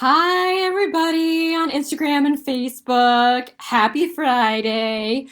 Hi, everybody on Instagram and Facebook. Happy Friday.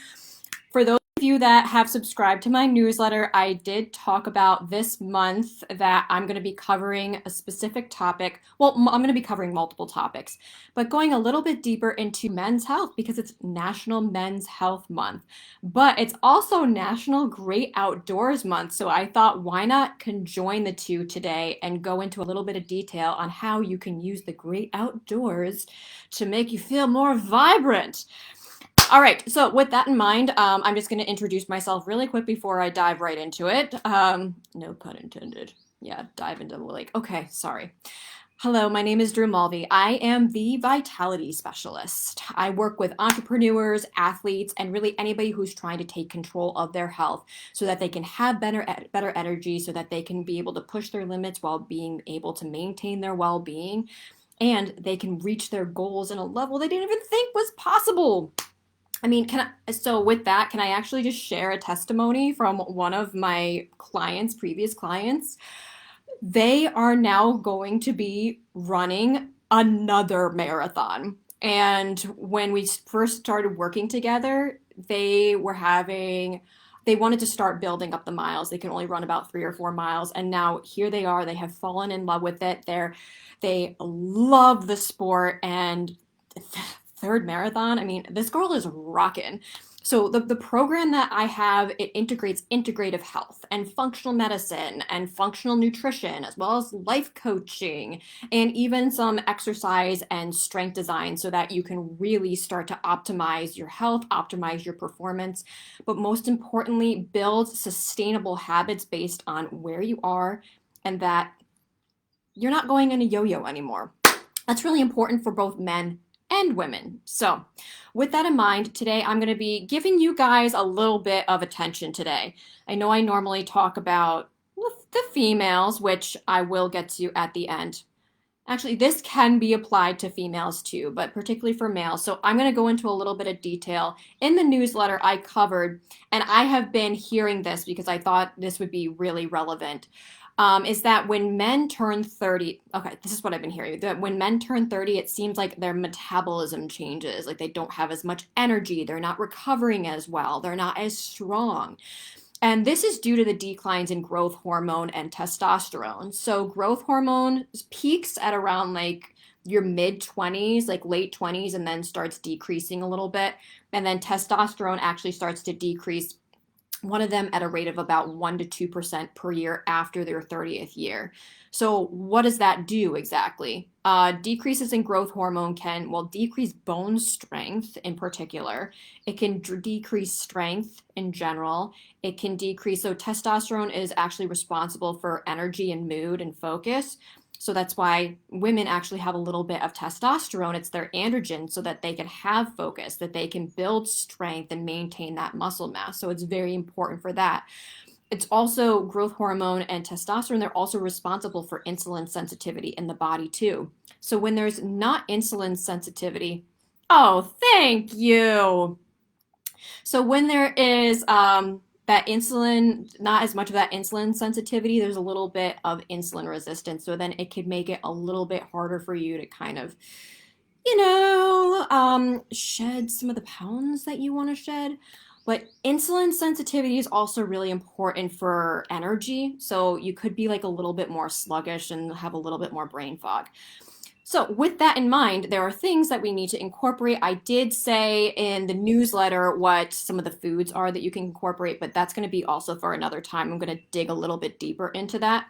For those of you that have subscribed to my newsletter, I did talk about this month that I'm going to be covering a specific topic. Well, I'm going to be covering multiple topics, but going a little bit deeper into men's health because it's National Men's Health Month. But it's also National Great Outdoors Month. So I thought, why not conjoin the two today and go into a little bit of detail on how you can use the great outdoors to make you feel more vibrant. All right, so with that in mind, I'm just going to introduce myself really quick before I dive right into it. No pun intended. Yeah, dive into the lake. Okay, sorry. Hello, my name is Drew Mulvey. I am the Vitality Specialist. I work with entrepreneurs, athletes, and really anybody who's trying to take control of their health so that they can have better energy, so that they can be able to push their limits while being able to maintain their well-being, and they can reach their goals in a level they didn't even think was possible. I mean, so with that, can I actually just share a testimony from one of my clients, previous clients? They are now going to be running another marathon. And when we first started working together, they wanted to start building up the miles. They can only run about 3 or 4 miles. And now here they are. They have fallen in love with it. They love the sport. And third marathon, I mean, this girl is rocking. So the program that I have, it integrates integrative health and functional medicine and functional nutrition, as well as life coaching and even some exercise and strength design so that you can really start to optimize your health, optimize your performance, but most importantly, build sustainable habits based on where you are and that you're not going in a yo-yo anymore. That's really important for both men and women. So, with that in mind, today I'm going to be giving you guys a little bit of attention today. I know I normally talk about the females, which I will get to at the end. Actually, this can be applied to females too, but particularly for males. So, I'm going to go into a little bit of detail. In the newsletter, I covered, and I have been hearing this because I thought this would be really relevant. Is that when men turn 30, okay, this is what I've been hearing, that when men turn 30, it seems like their metabolism changes. Like they don't have as much energy, they're not recovering as well, they're not as strong. And this is due to the declines in growth hormone and testosterone. So, growth hormone peaks at around like your mid 20s, like late 20s, and then starts decreasing a little bit. And then testosterone actually starts to decrease, one of them at a rate of about 1 to 2% per year after their 30th year. So, what does that do exactly? Decreases in growth hormone can, well, decrease bone strength in particular. It can decrease strength in general. It can decrease, so, testosterone is actually responsible for energy and mood and focus. So that's why women actually have a little bit of testosterone. It's their androgen so that they can have focus, that they can build strength and maintain that muscle mass. So it's very important for that. It's also growth hormone and testosterone. They're also responsible for insulin sensitivity in the body too. So when there's not insulin sensitivity, oh, thank you. So when there is that insulin, not as much of that insulin sensitivity, there's a little bit of insulin resistance. So then it could make it a little bit harder for you to kind of, shed some of the pounds that you want to shed. But insulin sensitivity is also really important for energy. So you could be like a little bit more sluggish and have a little bit more brain fog. So, with that in mind, there are things that we need to incorporate. I did say in the newsletter what some of the foods are that you can incorporate, but that's going to be also for another time. I'm going to dig a little bit deeper into that.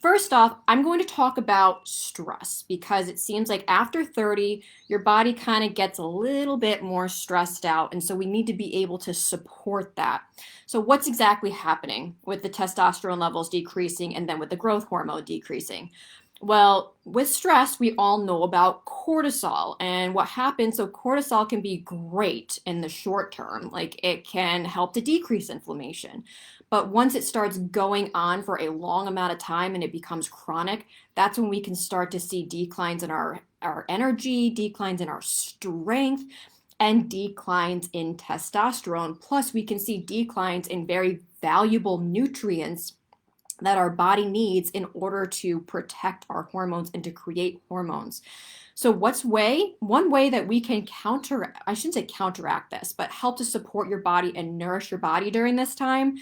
First off, I'm going to talk about stress because it seems like after 30, your body kind of gets a little bit more stressed out. And so we need to be able to support that. So, what's exactly happening with the testosterone levels decreasing and then with the growth hormone decreasing? Well, with stress, we all know about cortisol and what happens. So, cortisol can be great in the short term, like it can help to decrease inflammation. But once it starts going on for a long amount of time and it becomes chronic, that's when we can start to see declines in our energy, declines in our strength, and declines in testosterone. Plus, we can see declines in very valuable nutrients that our body needs in order to protect our hormones and to create hormones. So one way that we can I shouldn't say counteract this, but help to support your body and nourish your body during this time,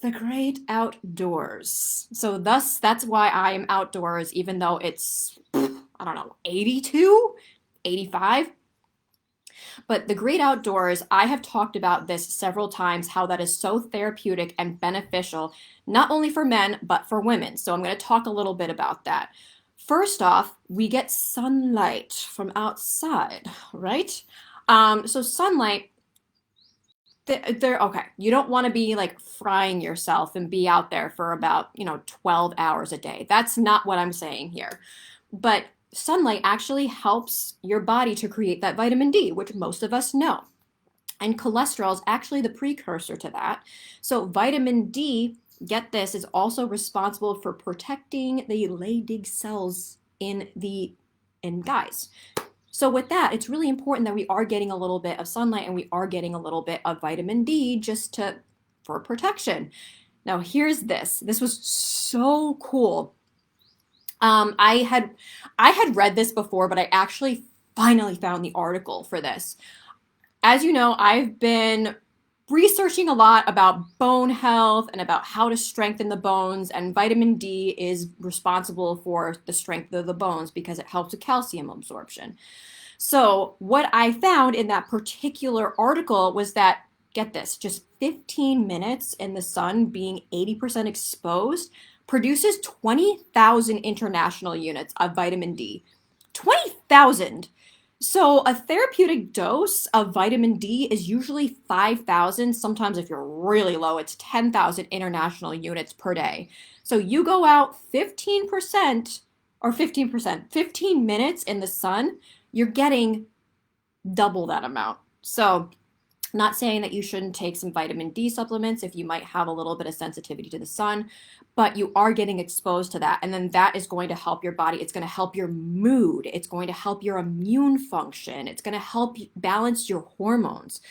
the great outdoors. So that's why I am outdoors, even though it's, I don't know, 82, 85. But the great outdoors, I have talked about this several times, how that is so therapeutic and beneficial, not only for men, but for women. So I'm going to talk a little bit about that. First off, we get sunlight from outside, right? So sunlight, they're okay. You don't want to be like frying yourself and be out there for about, 12 hours a day. That's not what I'm saying here. But sunlight actually helps your body to create that vitamin D, which most of us know. And cholesterol is actually the precursor to that. So vitamin D, get this, is also responsible for protecting the Leydig cells in guys. So with that, it's really important that we are getting a little bit of sunlight and we are getting a little bit of vitamin D for protection. Now here's this. This was so cool. I had read this before, but I actually finally found the article for this. As you know, I've been researching a lot about bone health and about how to strengthen the bones, and vitamin D is responsible for the strength of the bones because it helps with calcium absorption. So what I found in that particular article was that, get this, just 15 minutes in the sun being 80% exposed produces 20,000 international units of vitamin D. 20,000! So a therapeutic dose of vitamin D is usually 5,000. Sometimes if you're really low, it's 10,000 international units per day. So you go out 15% or 15%, 15 minutes in the sun, you're getting double that amount. So I'm not saying that you shouldn't take some vitamin D supplements if you might have a little bit of sensitivity to the sun, but you are getting exposed to that. And then that is going to help your body. It's going to help your mood. It's going to help your immune function. It's going to help balance your hormones.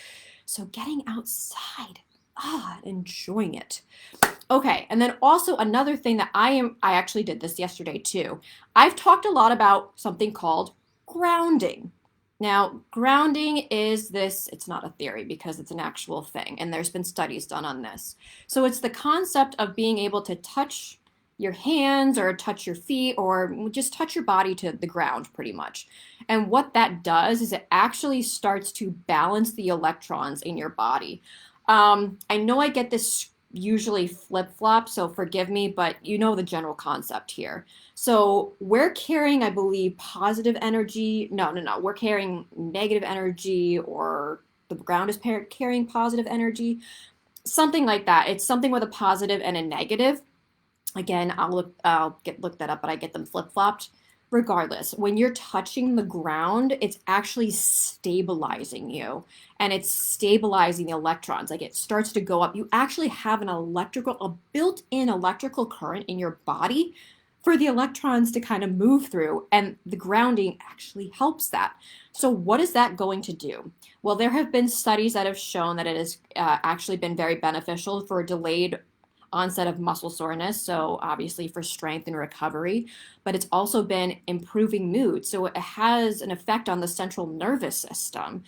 So getting outside, enjoying it. Okay, and then also another thing that I actually did this yesterday too. I've talked a lot about something called grounding. Now, grounding is this, it's not a theory because it's an actual thing, and there's been studies done on this. So it's the concept of being able to touch your hands or touch your feet or just touch your body to the ground pretty much. And what that does is it actually starts to balance the electrons in your body. I know I get this usually flip-flop, so forgive me, but you know the general concept here. So we're carrying, I believe, positive energy. No. We're carrying negative energy, or the ground is carrying positive energy. Something like that. It's something with a positive and a negative. Again, I'll look that up, but I get them flip-flopped. Regardless, when you're touching the ground, it's actually stabilizing you, and it's stabilizing the electrons. Like, it starts to go up. You actually have a built-in electrical current in your body for the electrons to kind of move through, and the grounding actually helps that. So what is that going to do? Well, there have been studies that have shown that it has actually been very beneficial for delayed onset of muscle soreness, so obviously for strength and recovery, but it's also been improving mood. So it has an effect on the central nervous system,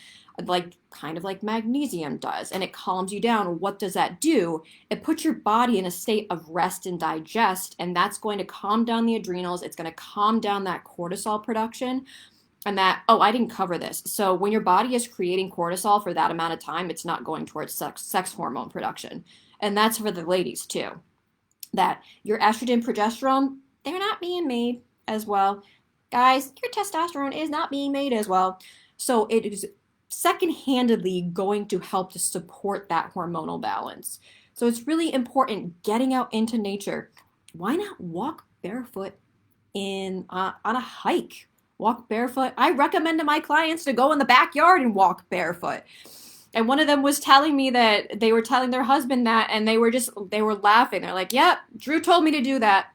kind of like magnesium does, and it calms you down. What does that do? It puts your body in a state of rest and digest, and that's going to calm down the adrenals. It's going to calm down that cortisol production. And I didn't cover this. So when your body is creating cortisol for that amount of time, it's not going towards sex hormone production. And that's for the ladies too. That your estrogen, progesterone, they're not being made as well. Guys, your testosterone is not being made as well. So it is second-handedly going to help to support that hormonal balance. So it's really important getting out into nature. Why not walk barefoot on a hike? Walk barefoot. I recommend to my clients to go in the backyard and walk barefoot. And one of them was telling me that they were telling their husband that, and they were laughing. They're like, yep, Drew told me to do that.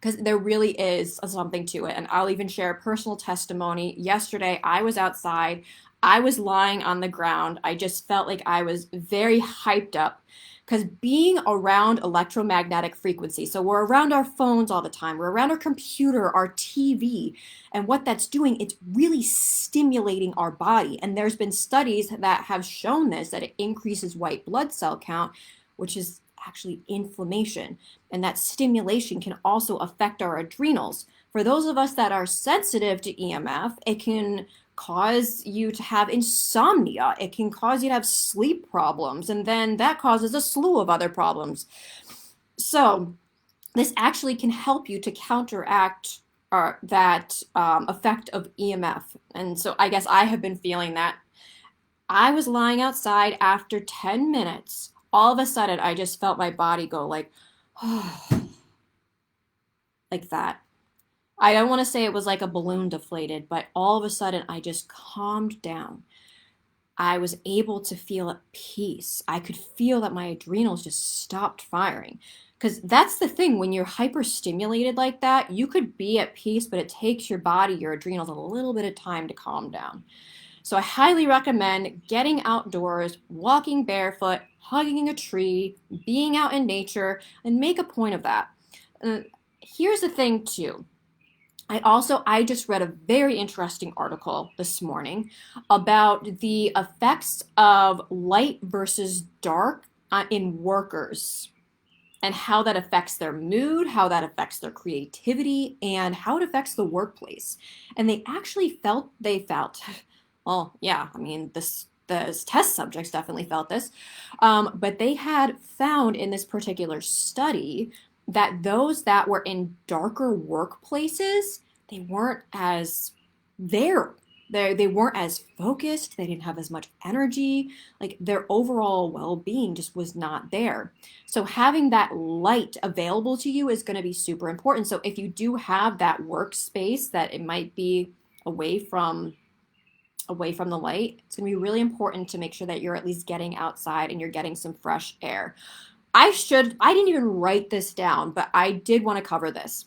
Because there really is something to it. And I'll even share a personal testimony. Yesterday, I was outside. I was lying on the ground. I just felt like I was very hyped up. because being around electromagnetic frequency, so we're around our phones all the time, we're around our computer, our TV, and what that's doing, it's really stimulating our body. And there's been studies that have shown this, that it increases white blood cell count, which is actually inflammation. And that stimulation can also affect our adrenals. For those of us that are sensitive to EMF, it can cause you to have insomnia. It can cause you to have sleep problems, and then that causes a slew of other problems. So, this actually can help you to counteract that effect of EMF. And so, I guess I have been feeling that. I was lying outside after 10 minutes. All of a sudden, I just felt my body go like, like that. I don't want to say it was like a balloon deflated, but all of a sudden I just calmed down. I was able to feel at peace. I could feel that my adrenals just stopped firing. Because that's the thing, when you're hyperstimulated like that, you could be at peace, but it takes your body, your adrenals, a little bit of time to calm down. So I highly recommend getting outdoors, walking barefoot, hugging a tree, being out in nature, and make a point of that. Here's the thing, too. I just read a very interesting article this morning about the effects of light versus dark in workers, and how that affects their mood, how that affects their creativity, and how it affects the workplace. And they felt, well, yeah, I mean, the test subjects definitely felt this, but they had found in this particular study that those that were in darker workplaces, they weren't as there. They weren't as focused. They didn't have as much energy. Like, their overall well-being just was not there. So having that light available to you is going to be super important. So if you do have that workspace that it might be away from the light, it's going to be really important to make sure that you're at least getting outside and you're getting some fresh air. I didn't even write this down, but I did want to cover this.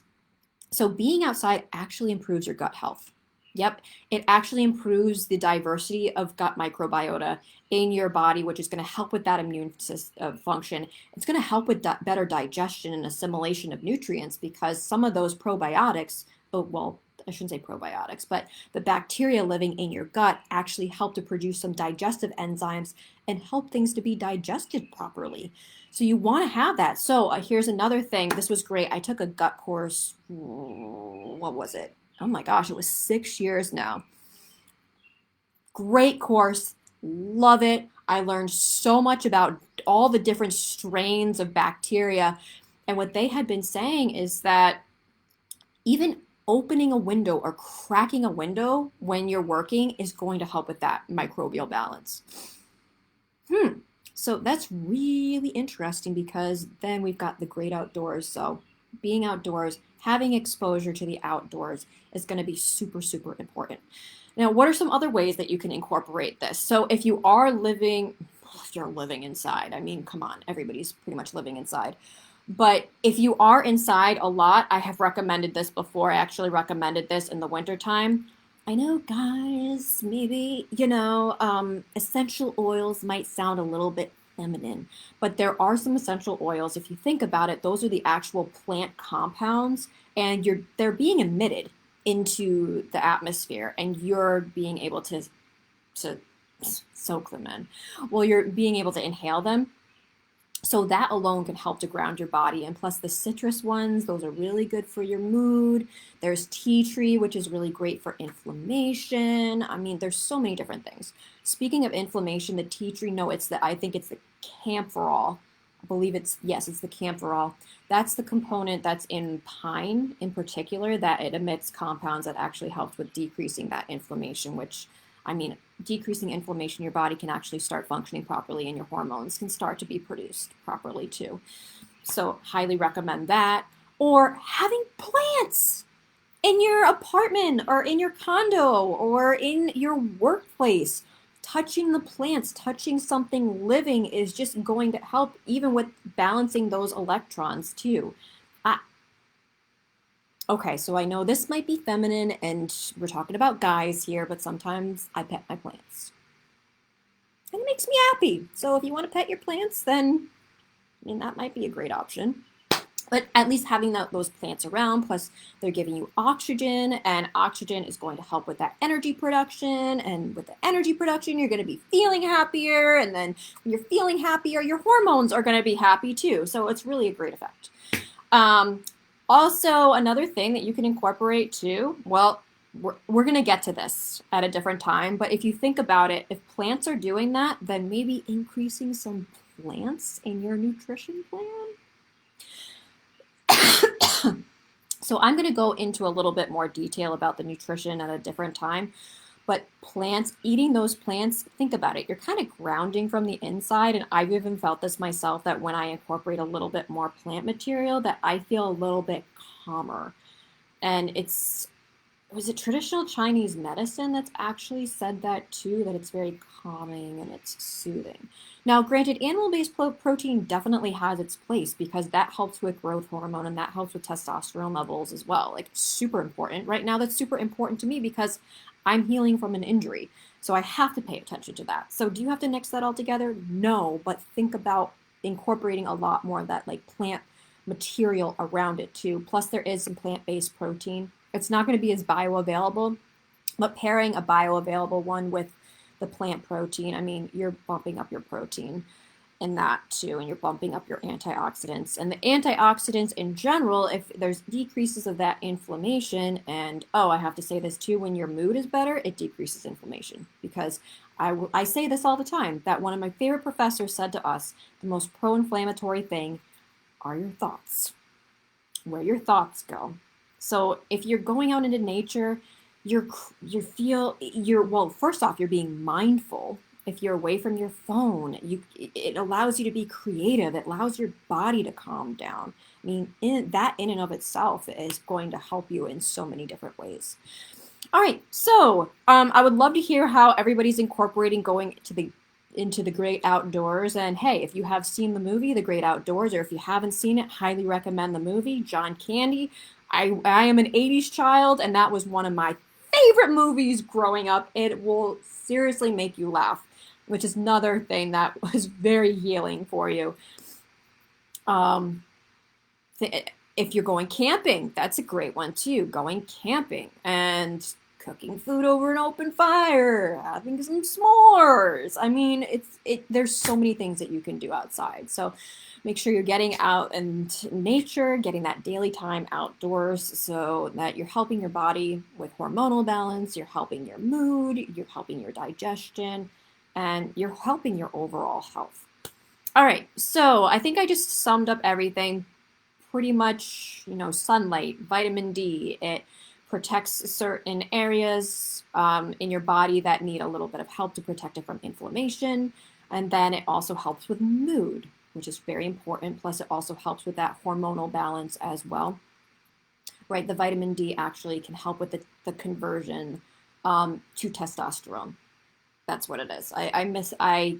So being outside actually improves your gut health. Yep, it actually improves the diversity of gut microbiota in your body, which is going to help with that immune function. It's going to help with better digestion and assimilation of nutrients, because some of those probiotics, oh, well, I shouldn't say probiotics, but the bacteria living in your gut actually help to produce some digestive enzymes and help things to be digested properly. So you want to have that. So here's another thing. This was great. I took a gut course. What was it? Oh my gosh, it was 6 years now. Great course. Love it. I learned so much about all the different strains of bacteria. And what they had been saying is that even opening a window or cracking a window when you're working is going to help with that microbial balance. So that's really interesting, because then we've got the great outdoors. So being outdoors, having exposure to the outdoors is going to be super, super important. Now, what are some other ways that you can incorporate this? So if you're living inside, I mean, come on, everybody's pretty much living inside. But if you are inside a lot, I have recommended this before. I actually recommended this in the wintertime. I know, guys, maybe, essential oils might sound a little bit feminine, but there are some essential oils. If you think about it, those are the actual plant compounds, and they're being emitted into the atmosphere, and you're being able to soak them in. Well, you're being able to inhale them. So that alone can help to ground your body. And plus the citrus ones, those are really good for your mood. There's tea tree, which is really great for inflammation. I mean, there's so many different things. Speaking of inflammation, the tea tree, no, I think it's the camphorol. I believe it's the camphorol. That's the component that's in pine in particular, that it emits compounds that actually helps with decreasing that inflammation, which, I mean, decreasing inflammation, your body can actually start functioning properly, and your hormones can start to be produced properly too. So highly recommend that. Or having plants in your apartment or in your condo or in your workplace. Touching the plants, touching something living is just going to help, even with balancing those electrons too. Okay, so I know this might be feminine and we're talking about guys here, but sometimes I pet my plants. And it makes me happy. So if you want to pet your plants, then mean, that might be a great option. But at least having those plants around, plus they're giving you oxygen, and oxygen is going to help with that energy production. And with the energy production, you're going to be feeling happier. And then when you're feeling happier, your hormones are going to be happy too. So it's really a great effect. Also, another thing that you can incorporate too, well, we're going to get to this at a different time. But if you think about it, if plants are doing that, then maybe increasing some plants in your nutrition plan. So I'm going to go into a little bit more detail about the nutrition at a different time. But plants, eating those plants, think about it. You're kind of grounding from the inside. And I've even felt this myself, that when I incorporate a little bit more plant material, that I feel a little bit calmer. And was it traditional Chinese medicine that's actually said that too, that it's very calming and it's soothing. Now, granted, animal-based protein definitely has its place because that helps with growth hormone and that helps with testosterone levels as well. Like, super important. Right now, that's super important to me because I'm healing from an injury. So I have to pay attention to that. So do you have to mix that all together? No, but think about incorporating a lot more of that like plant material around it too. Plus, there is some plant-based protein. It's not going to be as bioavailable, but pairing a bioavailable one with the plant protein, I mean, you're bumping up your protein in that too, and you're bumping up your antioxidants. And the antioxidants in general, if there's decreases of that inflammation, and oh, I have to say this too, when your mood is better, it decreases inflammation. Because I say this all the time, that one of my favorite professors said to us, the most pro-inflammatory thing are your thoughts. Where your thoughts go. So if you're going out into nature, well, first off, you're being mindful. If you're away from your phone, it allows you to be creative. It allows your body to calm down. I mean, in and of itself is going to help you in so many different ways. All right, so I would love to hear how everybody's incorporating going into the great outdoors. And hey, if you have seen the movie The Great Outdoors, or if you haven't seen it, highly recommend the movie. John Candy. I am an 80s child, and that was one of my favorite movies growing up. It will seriously make you laugh, which is another thing that was very healing for you. If you're going camping, that's a great one too. Going camping and cooking food over an open fire, having some s'mores. I mean, there's so many things that you can do outside. So make sure you're getting out in nature, getting that daily time outdoors so that you're helping your body with hormonal balance, you're helping your mood, you're helping your digestion, and you're helping your overall health. All right, so I think I just summed up everything. Pretty much, sunlight, vitamin D, it protects certain areas in your body that need a little bit of help to protect it from inflammation. And then it also helps with mood, which is very important. Plus, it also helps with that hormonal balance as well. Right, the vitamin D actually can help with the conversion to testosterone. That's what it is. I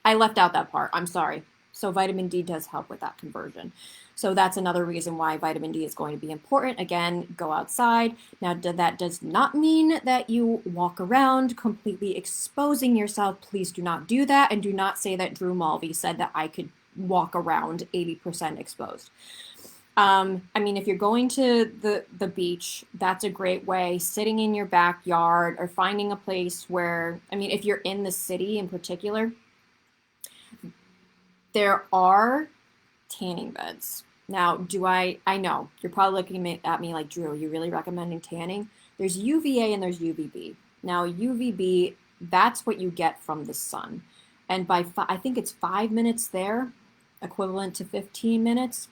left out that part. I'm sorry. So vitamin D does help with that conversion. So that's another reason why vitamin D is going to be important. Again, go outside. Now, that does not mean that you walk around completely exposing yourself. Please do not do that. And do not say that Drew Mulvey said that I could walk around 80% exposed. I mean, if you're going to the beach, that's a great way. Sitting in your backyard or finding a place where, I mean, if you're in the city in particular, there are tanning beds. Now, I know, you're probably looking at me like, Drew, are you really recommending tanning? There's UVA and there's UVB. Now, UVB, that's what you get from the sun. And I think it's 5 minutes there, equivalent to 15 minutes,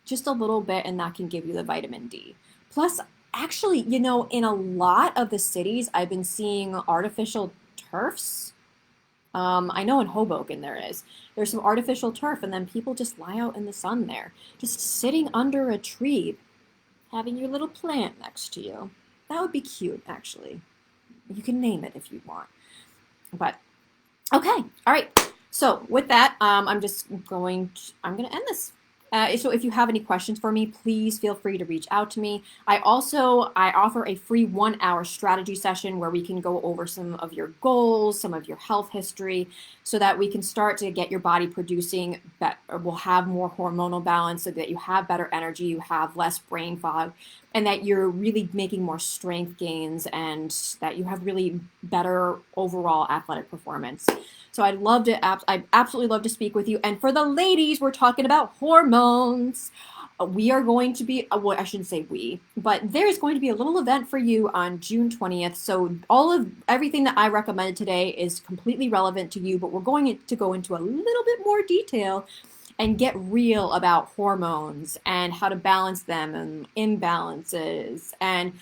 just a little bit, and that can give you the vitamin D. Plus, actually, in a lot of the cities, I've been seeing artificial turfs. I know in Hoboken there's some artificial turf, and then people just lie out in the sun there, just sitting under a tree, having your little plant next to you. That would be cute, actually. You can name it if you want. But, okay, all right. So with that, I'm going to end this. So if you have any questions for me, please feel free to reach out to me. I offer a free 1 hour strategy session where we can go over some of your goals, some of your health history, so that we can start to get your body producing better. We'll have more hormonal balance so that you have better energy, you have less brain fog, and that you're really making more strength gains and that you have really better overall athletic performance. So I'd absolutely love to speak with you. And for the ladies, we're talking about hormones. We are going to be, well, I shouldn't say we, but there's going to be a little event for you on June 20th. So everything that I recommended today is completely relevant to you, but we're going to go into a little bit more detail and get real about hormones and how to balance them and imbalances and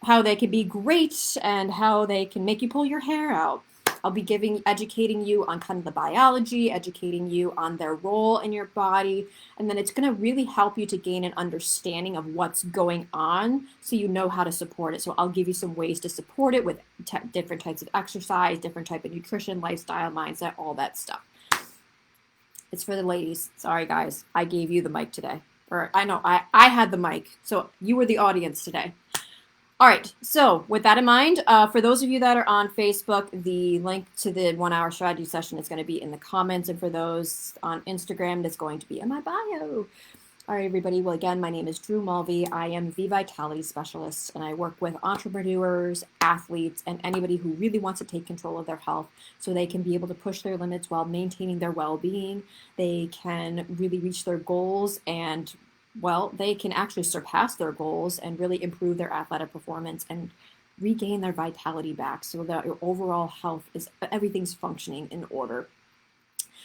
how they can be great and how they can make you pull your hair out. I'll be educating you on kind of the biology, educating you on their role in your body, and then it's going to really help you to gain an understanding of what's going on so you know how to support it. So I'll give you some ways to support it with different types of exercise, different type of nutrition, lifestyle, mindset, all that stuff. It's for the ladies. Sorry, guys. I gave you the mic today. Or I had the mic, so you were the audience today. All right, so with that in mind, for those of you that are on Facebook, the link to the 1 hour strategy session is going to be in the comments. And for those on Instagram, that's going to be in my bio. All right, everybody. Well, again, my name is Drew Mulvey. I am the Vitality Specialist, and I work with entrepreneurs, athletes, and anybody who really wants to take control of their health so they can be able to push their limits while maintaining their well-being. They can really reach their goals and they can actually surpass their goals and really improve their athletic performance and regain their vitality back so that your overall health everything's functioning in order.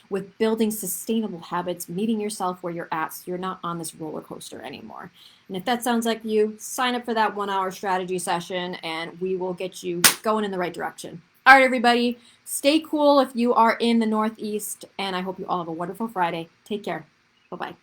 With building sustainable habits, meeting yourself where you're at so you're not on this roller coaster anymore. And if that sounds like you, sign up for that 1 hour strategy session and we will get you going in the right direction. All right, everybody, stay cool if you are in the Northeast, and I hope you all have a wonderful Friday. Take care. Bye-bye.